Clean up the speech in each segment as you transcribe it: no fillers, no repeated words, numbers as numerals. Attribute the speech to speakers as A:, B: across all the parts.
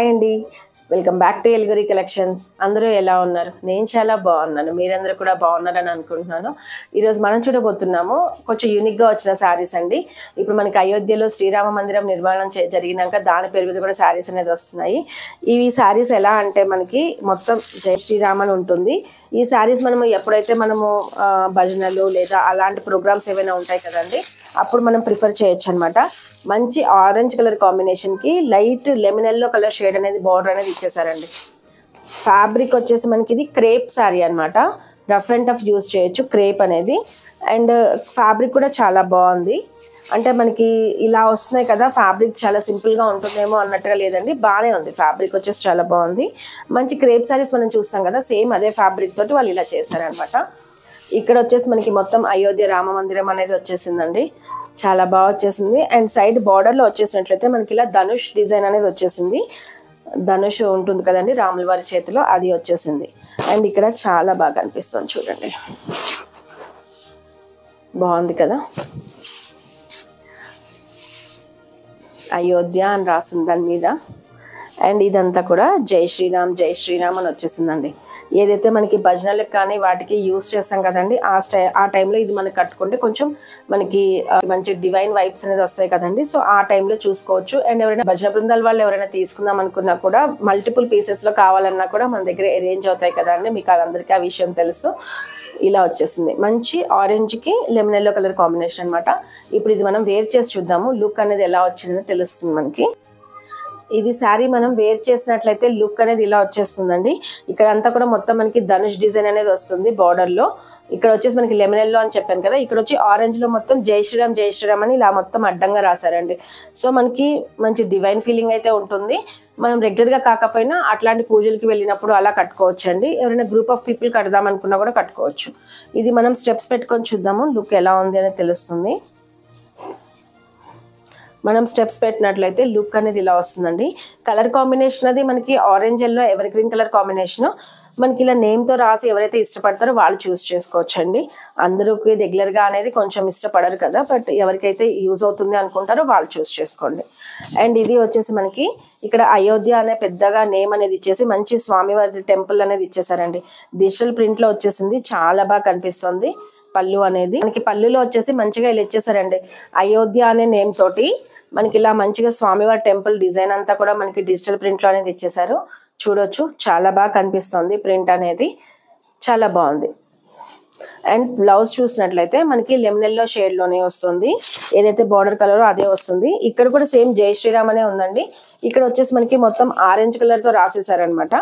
A: Hi అండి, welcome back to ఎల్గురి collections. అందరూ ఎలా ఉన్నారు? నేను చాలా బాగున్నాను, మీరందరూ కూడా బాగున్నారని అనుకుంటున్నాను. ఈరోజు మనం చూడబోతున్నాము కొంచెం యూనిక్గా వచ్చిన శారీస్ అండి. ఇప్పుడు మనకి అయోధ్యలో శ్రీరామ మందిరం నిర్మాణం జరిగినాక దాని పేరు మీద కూడా శారీస్ అనేది వస్తున్నాయి. ఈ శారీస్ ఎలా అంటే మనకి మొత్తం జై శ్రీరామ్ అని ఉంటుంది. ఈ శారీస్ మనము ఎప్పుడైతే మనము భజనలు లేదా అలాంటి ప్రోగ్రామ్స్ ఏమైనా ఉంటాయి కదండి, అప్పుడు మనం ప్రిఫర్ చేయొచ్చు అనమాట. మంచి ఆరెంజ్ కలర్ కాంబినేషన్కి light lemon yellow colour shade అనేది బార్డర్ అనేది ఇచ్చేసారండి. ఫ్యాబ్రిక్ వచ్చేసి మనకి ఇది క్రేప్ శారీ అనమాట. రఫ్ అండ్ టఫ్ యూజ్ చేయొచ్చు క్రేప్ అనేది. అండ్ ఫ్యాబ్రిక్ కూడా చాలా బాగుంది. అంటే మనకి ఇలా వస్తున్నాయి కదా, ఫ్యాబ్రిక్ చాలా సింపుల్గా ఉంటుందేమో అన్నట్టుగా లేదండి, బాగానే ఉంది. ఫ్యాబ్రిక్ వచ్చేసి చాలా బాగుంది. మంచి క్రేప్ శారీస్ మనం చూస్తాం కదా, సేమ్ అదే ఫ్యాబ్రిక్ తోటి వాళ్ళు ఇలా చేశారనమాట. ఇక్కడ వచ్చేసి మనకి మొత్తం అయోధ్య రామ మందిరం అనేది వచ్చేసిందండి, చాలా బాగా వచ్చేసింది. అండ్ సైడ్ బార్డర్లో వచ్చేసినట్లయితే మనకి ఇలా ధనుష్ డిజైన్ అనేది వచ్చేసింది. ధనుష్ ఉంటుంది కదండి రాముల వారి చేతిలో, అది వచ్చేసింది. అండ్ ఇక్కడ చాలా బాగా అనిపిస్తుంది చూడండి, బాగుంది కదా. అయోధ్య అని రాసింది దాని మీద. అండ్ ఇదంతా కూడా జై శ్రీరామ్ జై శ్రీరామ్ అని వచ్చేసిందండి. ఏదైతే మనకి భజనలకు కానీ వాటికి యూస్ చేస్తాం కదండి, ఆ టైంలో ఇది మనకి కట్టుకుంటే కొంచెం మనకి మంచి డివైన్ వైబ్స్ అనేది వస్తాయి కదండి. సో ఆ టైంలో చూసుకోవచ్చు. అండ్ ఎవరైనా భజన బృందాల వాళ్ళు ఎవరైనా తీసుకుందాం అనుకున్నా కూడా మల్టిపుల్ పీసెస్లో కావాలన్నా కూడా మన దగ్గర అరేంజ్ అవుతాయి కదండి. మీకు అందరికీ ఆ విషయం తెలుసు. ఇలా వచ్చేసింది మంచి ఆరెంజ్కి లెమన్ ఎల్లో కలర్ కాంబినేషన్ అనమాట. ఇప్పుడు ఇది మనం వేర్ చేసి చూద్దాము, లుక్ అనేది ఎలా వచ్చిందో తెలుస్తుంది మనకి. ఇది శారీ మనం వేర్ చేసినట్లయితే లుక్ అనేది ఇలా వచ్చేస్తుందండి. ఇక్కడ అంతా కూడా మొత్తం మనకి ధనుష్ డిజైన్ అనేది వస్తుంది బార్డర్లో. ఇక్కడ వచ్చేసి మనకి లెమన్ ఎల్లో అని చెప్పాను కదా, ఇక్కడ వచ్చి ఆరెంజ్లో మొత్తం జై శ్రీరామ్ అని ఇలా మొత్తం అడ్డంగా రాశారండి. సో మనకి మంచి డివైన్ ఫీలింగ్ అయితే ఉంటుంది. మనం రెగ్యులర్గా కాకపోయినా అట్లాంటి పూజలకి వెళ్ళినప్పుడు అలా కట్టుకోవచ్చు అండి. ఎవరైనా గ్రూప్ ఆఫ్ పీపుల్ కడదాం అనుకున్నా కూడా కట్టుకోవచ్చు. ఇది మనం స్టెప్స్ పెట్టుకొని చూద్దాము, లుక్ ఎలా ఉంది అనేది తెలుస్తుంది. మనం స్టెప్స్ పెట్టినట్లయితే లుక్ అనేది ఇలా వస్తుందండి. కలర్ కాంబినేషన్ అది మనకి orange yellow ever green colour combination. మనకి ఇలా నేమ్తో రాసి ఎవరైతే ఇష్టపడతారో వాళ్ళు చూస్ చేసుకోవచ్చు అండి. అందరికి రెగ్యులర్గా అనేది కొంచెం ఇష్టపడరు కదా, బట్ ఎవరికైతే యూజ్ అవుతుంది అనుకుంటారో వాళ్ళు చూస్ చేసుకోండి. అండ్ ఇది వచ్చేసి మనకి ఇక్కడ అయోధ్య అనే పెద్దగా నేమ్ అనేది ఇచ్చేసి మంచి స్వామివారి టెంపుల్ అనేది ఇచ్చేసారండి. డిజిటల్ ప్రింట్లో వచ్చేసింది, చాలా బాగా కనిపిస్తుంది. పళ్ళు అనేది మనకి పళ్ళులో వచ్చేసి మంచిగా ఇలా ఇచ్చేసారండి. అయోధ్య అనే నేమ్ తోటి మనకి ఇలా మంచిగా స్వామివారి టెంపుల్ డిజైన్ అంతా కూడా మనకి డిజిటల్ ప్రింట్లో అనేది ఇచ్చేసారు. చూడొచ్చు, చాలా బాగా కనిపిస్తుంది ప్రింట్ అనేది, చాలా బాగుంది. అండ్ బ్లౌజ్ చూసినట్లయితే మనకి లెమన్ ఎల్లో షేడ్లోనే వస్తుంది. ఏదైతే బార్డర్ కలరో అదే వస్తుంది. ఇక్కడ కూడా సేమ్ జై శ్రీరామ్ అనే ఉందండి. ఇక్కడ వచ్చేసి మనకి మొత్తం ఆరెంజ్ కలర్తో రాసేసారనమాట.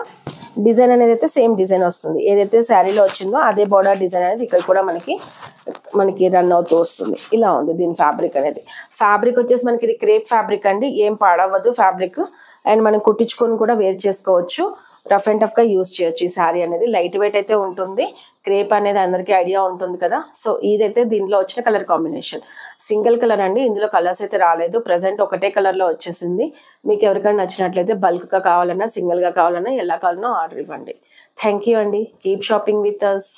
A: డిజైన్ అనేది అయితే సేమ్ డిజైన్ వస్తుంది, ఏదైతే శారీలో వచ్చిందో అదే బార్డర్ డిజైన్ అనేది ఇక్కడ కూడా మనకి రన్ అవుతూ వస్తుంది. ఇలా ఉంది దీని ఫ్యాబ్రిక్ అనేది. ఫ్యాబ్రిక్ వచ్చేసి మనకి ఇది క్రేప్ ఫ్యాబ్రిక్ అండి, ఏం పాడవద్దు ఫ్యాబ్రిక్. అండ్ మనం కుట్టించుకొని కూడా వేర్ చేసుకోవచ్చు, రఫ్ అండ్ టఫ్గా యూజ్ చేయొచ్చు. ఈ శారీ అనేది లైట్ వెయిట్ అయితే ఉంటుంది. క్రేప్ అనేది అందరికీ ఐడియా ఉంటుంది కదా. సో ఇదైతే దీంట్లో వచ్చిన కలర్ కాంబినేషన్ సింగిల్ కలర్ అండి, ఇందులో కలర్స్ అయితే రాలేదు. ప్రజెంట్ ఒకటే కలర్లో వచ్చేసింది. మీకు ఎవరికైనా నచ్చినట్లయితే బల్క్గా కావాలన్నా సింగిల్గా కావాలన్నా ఎలా కావాలన్నా ఆర్డర్ ఇవ్వండి. థ్యాంక్ యూ అండి. Keep shopping with us.